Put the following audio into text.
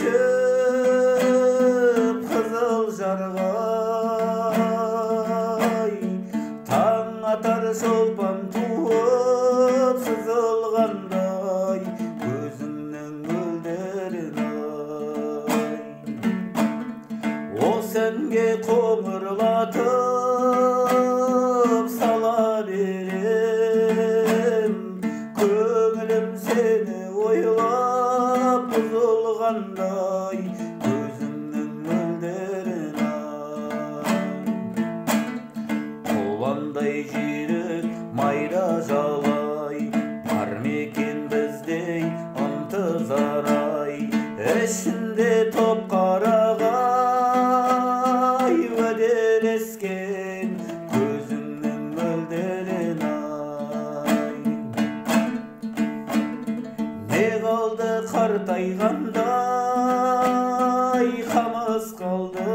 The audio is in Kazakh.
açıp kızıl jargay, taң atar şolpan tuğup sızılganday, gözüңнің мөлдерин ay. O senге koңurlatıp sala berem, köңülüm seni oylap buzulganday, gözüңнің mөлдерин ay. Kolандай jirek mayra жалай, бар мекен біздей ынтызар ай, ішінде топ қарағай, уәделескен көзіңнің мөлдерин ay. Не қалды қартайғандай, қамыс қалды